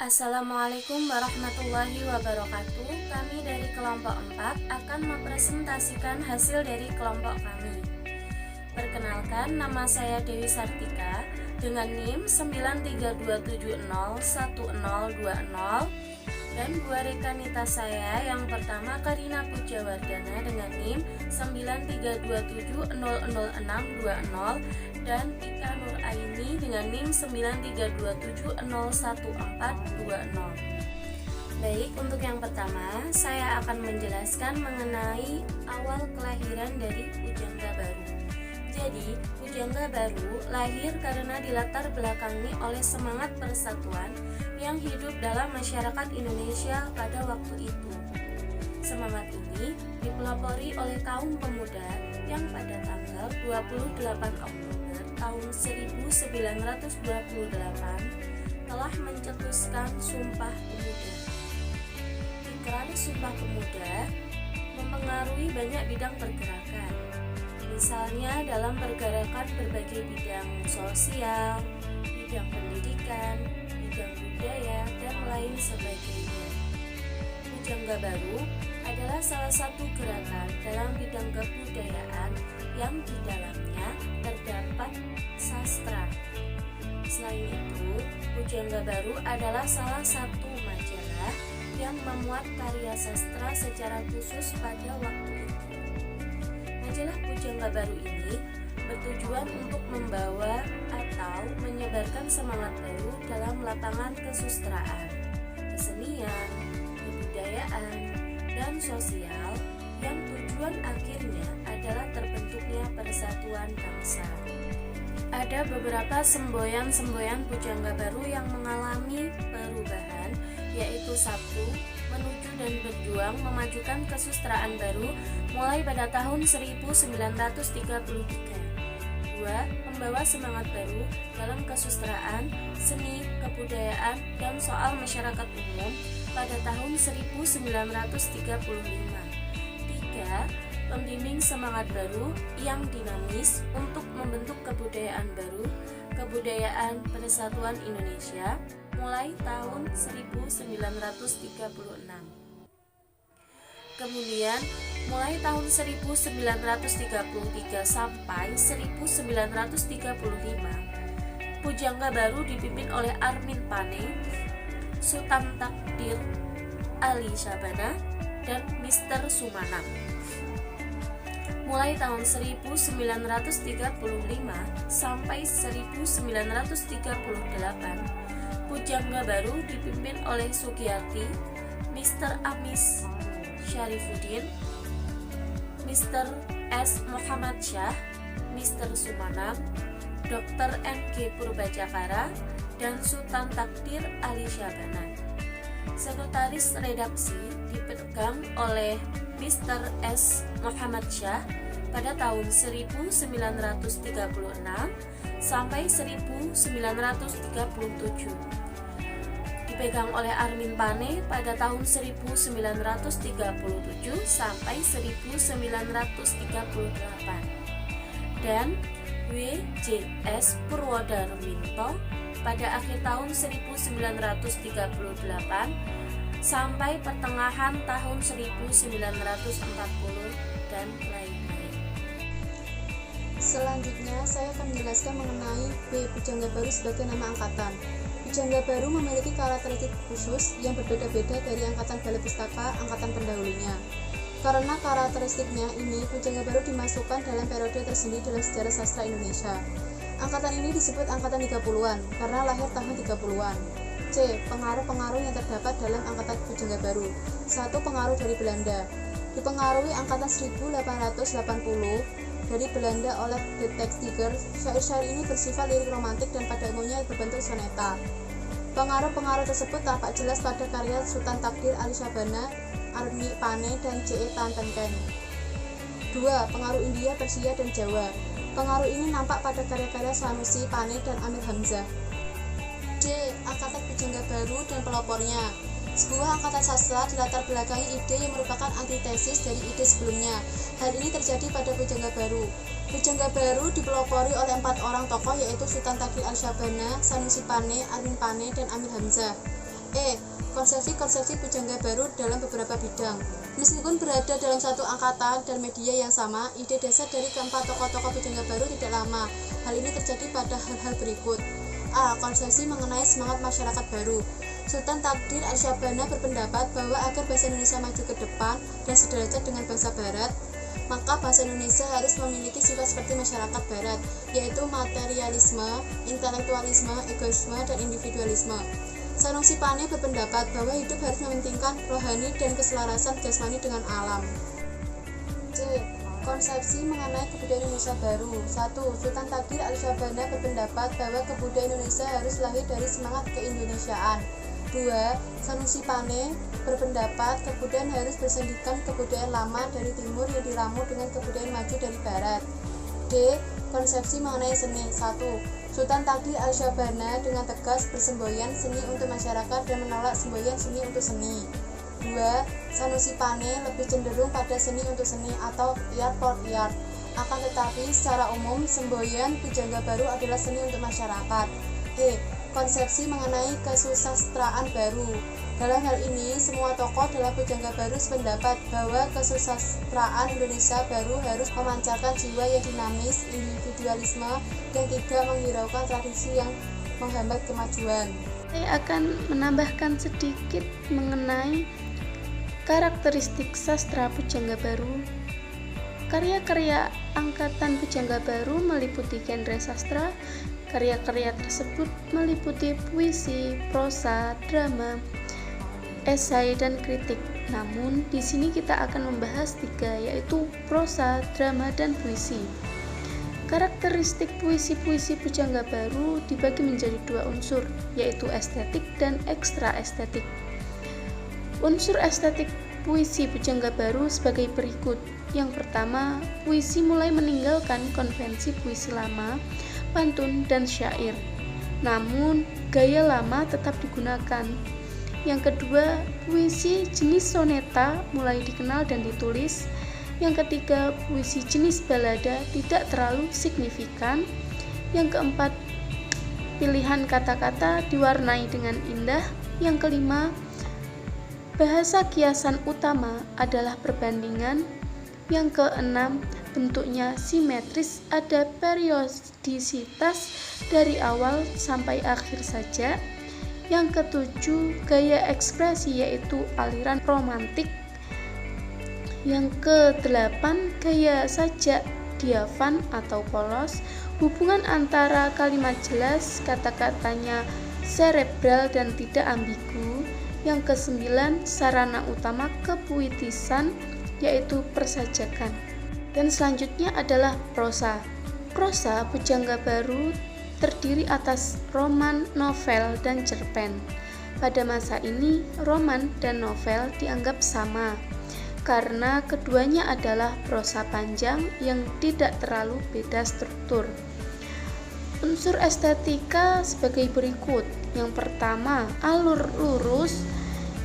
Assalamualaikum warahmatullahi wabarakatuh. Kami dari kelompok 4 akan mempresentasikan hasil dari kelompok kami. Perkenalkan, nama saya Dewi Sartika dengan NIM 9327010020 dan dua rekanita saya. Yang pertama Karina Pujawardana dengan NIM 9327000620 dan Ika Nur Aini dengan NIM 9327011420. Baik, untuk yang pertama saya akan menjelaskan mengenai awal kelahiran dari Pujangga Baru. Jadi, Pujangga Baru lahir karena dilatar belakangi oleh semangat persatuan yang hidup dalam masyarakat Indonesia pada waktu itu. Semangat ini dipelopori oleh kaum pemuda yang pada tanggal 28 Oktober tahun 1928 telah mencetuskan Sumpah Pemuda. Ikrar Sumpah Pemuda mempengaruhi banyak bidang pergerakan, misalnya dalam pergerakan berbagai bidang sosial, bidang pendidikan, bidang budaya, dan lain sebagainya. Pujangga Baru adalah salah satu gerakan dalam bidang kebudayaan yang di dalamnya terdapat sastra. Selain itu, Pujangga Baru adalah salah satu majalah yang memuat karya sastra secara khusus pada waktu itu. Majalah Pujangga Baru ini bertujuan untuk membawa atau menyebarkan semangat baru dalam lapangan kesusastraan, kesenian, kebudayaan, dan sosial yang tujuan akhirnya adalah terbentuknya persatuan bangsa. Ada beberapa semboyan-semboyan Pujangga Baru yang mengalami perubahan, yaitu 1. Menuju dan berjuang memajukan kesusastraan baru mulai pada tahun 1933. 2. Membawa semangat baru dalam kesusastraan, seni, kebudayaan, dan soal masyarakat umum pada tahun 1935. 3. Membimbing semangat baru yang dinamis untuk membentuk kebudayaan baru, kebudayaan persatuan Indonesia, mulai tahun 1936. Kemudian, mulai tahun 1933 sampai 1935, Pujangga Baru dipimpin oleh Armin Pane, Sultan Takdir Ali Syabana, dan Mr. Sumanang. Mulai tahun 1935 sampai 1938, Pujangga Baru dipimpin oleh Sugiyarti, Mr. Amis Syarifuddin, Mr. S. Muhammad Syah, Mr. Sumanang, Dr. N.G. Purbajakara, dan Sultan Takdir Ali Syabana. Sekretaris redaksi dipegang oleh Mr. S. Muhammad Syah pada tahun 1936 sampai 1937. Dipegang oleh Armin Pane pada tahun 1937 sampai 1938. Dan W.J.S. Purwodarminto pada akhir tahun 1938 sampai pertengahan tahun 1940 dan lain-lain. Selanjutnya saya akan menjelaskan mengenai B. Pujangga Baru sebagai nama angkatan. Pujangga Baru memiliki karakteristik khusus yang berbeda-beda dari angkatan Balai Pustaka angkatan pendahulunya. Karena karakteristiknya ini, Pujangga Baru dimasukkan dalam periode tersendiri dalam sejarah sastra Indonesia. Angkatan ini disebut angkatan 30-an karena lahir tahun 30-an. C. Pengaruh-pengaruh yang terdapat dalam angkatan Pujangga Baru. 1. Pengaruh dari Belanda. Dipengaruhi angkatan 1880 dari Belanda oleh The Textiger. Syair-syair ini bersifat lirik romantik dan pada umumnya berbentuk soneta. Pengaruh-pengaruh tersebut tampak jelas pada karya Sultan Takdir Ali Syabana, Armin Pane, dan C.E. Tantenken. 2. Pengaruh India, Persia, dan Jawa. Pengaruh ini nampak pada karya-karya Sanusi, Pane, dan Amir Hamzah. D. Angkatan Pujangga Baru dan pelopornya. Sebuah angkatan sastra dilatar belakangi ide yang merupakan antitesis dari ide sebelumnya. Hal ini terjadi pada Pujangga Baru. Pujangga Baru dipelopori oleh 4 orang tokoh, yaitu Sultan Takdir Ali Syabana, Sanusi Pane, Armin Pane, dan Amir Hamzah. Konsepsi pujangga baru dalam beberapa bidang. Meskipun berada dalam satu angkatan dan media yang sama, ide dasar dari keempat tokoh-tokoh pujangga baru tidak lama. Hal ini terjadi pada hal-hal berikut. A. Konsepsi mengenai semangat masyarakat baru. Sultan Takdir Arsyabana berpendapat bahwa agar bahasa Indonesia maju ke depan dan sederajat dengan bangsa Barat, maka bahasa Indonesia harus memiliki sifat seperti masyarakat Barat, yaitu materialisme, intelektualisme, egoisme, dan individualisme. Sanusi Pane berpendapat bahwa hidup harus mementingkan rohani dan keselarasan jasmani dengan alam. C. Konsepsi mengenai kebudayaan Indonesia baru. 1. Sultan Takdir Arsyabana berpendapat bahwa kebudayaan Indonesia harus lahir dari semangat keindonesiaan. 2. Sanusi Pane berpendapat kebudayaan harus bersendikan kebudayaan lama dari timur yang diramu dengan kebudayaan maju dari barat. D. Konsepsi mengenai seni. 1. Sultan Takdir Arsyabana dengan tegas bersemboyan seni untuk masyarakat dan menolak semboyan seni untuk seni. 2. Sanusi Pane lebih cenderung pada seni untuk seni atau art for art. Akan tetapi secara umum semboyan pujangga baru adalah seni untuk masyarakat. E. Konsepsi mengenai kesusastraan baru. Dalam hal ini, semua tokoh dalam pujangga baru sependapat bahwa kesusastraan Indonesia baru harus memancarkan jiwa yang dinamis, individualisme, dan tidak menghiraukan tradisi yang menghambat kemajuan. Saya akan menambahkan sedikit mengenai karakteristik sastra pujangga baru. Karya-karya angkatan pujangga baru meliputi genre sastra. Karya-karya tersebut meliputi puisi, prosa, drama, esai, dan kritik. Namun, di sini kita akan membahas 3, yaitu prosa, drama, dan puisi. Karakteristik puisi-puisi pujangga baru dibagi menjadi 2 unsur, yaitu estetik dan ekstra estetik. Unsur estetik puisi pujangga baru sebagai berikut. Yang pertama, puisi mulai meninggalkan konvensi puisi lama, pantun, dan syair. Namun, gaya lama tetap digunakan. Yang kedua, puisi jenis soneta mulai dikenal dan ditulis. Yang ketiga, puisi jenis balada tidak terlalu signifikan. Yang keempat, pilihan kata-kata diwarnai dengan indah. Yang kelima, bahasa kiasan utama adalah perbandingan. Yang keenam, bentuknya simetris, ada periodisitas dari awal sampai akhir saja. Yang ketujuh, gaya ekspresi yaitu aliran romantik. Yang kedelapan, gaya sajak diafan atau polos. Hubungan antara kalimat jelas, kata-katanya serebral dan tidak ambigu. Yang kesembilan, sarana utama kepuitisan yaitu persajakan. Dan selanjutnya adalah prosa. Prosa pujangga baru terdiri atas roman, novel, dan cerpen. Pada masa ini, roman dan novel dianggap sama karena keduanya adalah prosa panjang yang tidak terlalu beda struktur. Unsur estetika sebagai berikut. Yang pertama, alur lurus.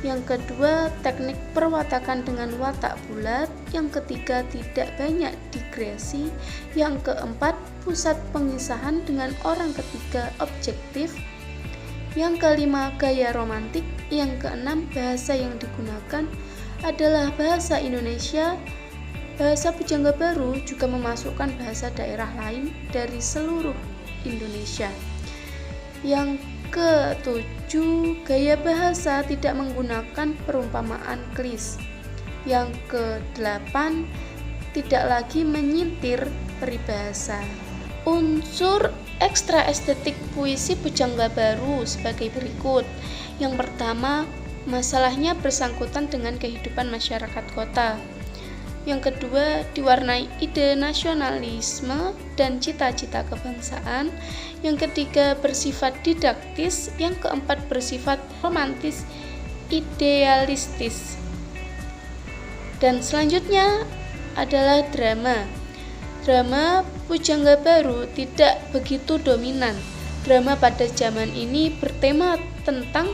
Yang kedua, teknik perwatakan dengan watak bulat. Yang ketiga, tidak banyak digresi. Yang keempat, pusat pengisahan dengan orang ketiga objektif. Yang kelima, gaya romantik. Yang keenam, bahasa yang digunakan adalah bahasa Indonesia. Bahasa pujangga baru juga memasukkan bahasa daerah lain dari seluruh Indonesia. Yang ketujuh, gaya bahasa tidak menggunakan perumpamaan klis. Yang kedelapan, tidak lagi menyintir peribahasa. Unsur ekstra estetik puisi pujangga baru sebagai berikut. Yang pertama, masalahnya bersangkutan dengan kehidupan masyarakat kota. Yang kedua, diwarnai ide nasionalisme dan cita-cita kebangsaan. Yang ketiga, bersifat didaktis. Yang keempat, bersifat romantis idealistis. Dan selanjutnya adalah drama. Drama pujangga baru tidak begitu dominan. Drama pada zaman ini bertema tentang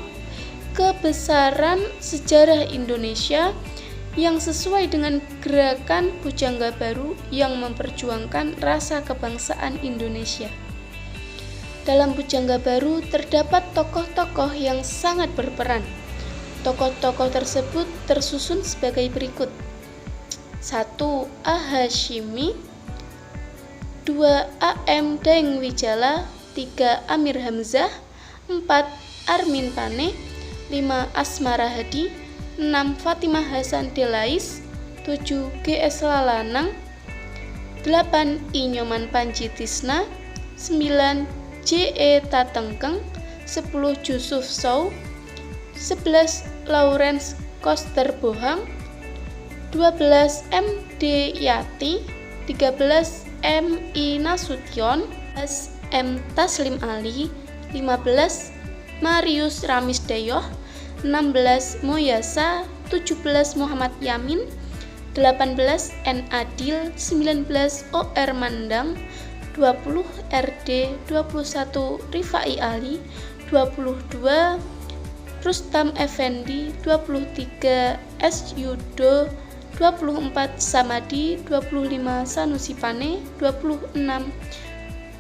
kebesaran sejarah Indonesia yang sesuai dengan gerakan pujangga baru yang memperjuangkan rasa kebangsaan Indonesia. Dalam Pujangga Baru terdapat tokoh-tokoh yang sangat berperan. Tokoh-tokoh tersebut tersusun sebagai berikut. 1. A. Hashimi, 2. A.M. Daeng Wijala, 3. Amir Hamzah, 4. Armin Pane, 5. Asmara Hadi, 6. Fatimah Hasan Delais, 7. G.S. Lalanang, 8. I. Nyoman Panji Tisna, 9. J.E. Tatengkeng, 10. Jusuf Sow, 11. Lawrence Koster Bohang, 12. M.D. Yati, 13. M.I. Nasution, 14. M. Taslim Ali, 15. Marius Ramisdayoh, 16. Moyasa, 17. Muhammad Yamin, 18. N. Adil, 19. O.R. Mandang, 20. RD, 21. Rifai Ali, 22. Rustam Effendi, 23. S. Yudo, 24. Samadi, 25. Sanusi Pane, 26.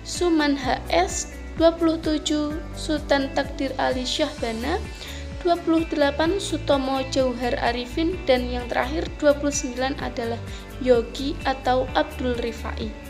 Suman HS, 27. Sultan Takdir Ali Syahbana, 28. Sutomo Jauhar Arifin, dan yang terakhir 29 adalah Yogi atau Abdul Rifai.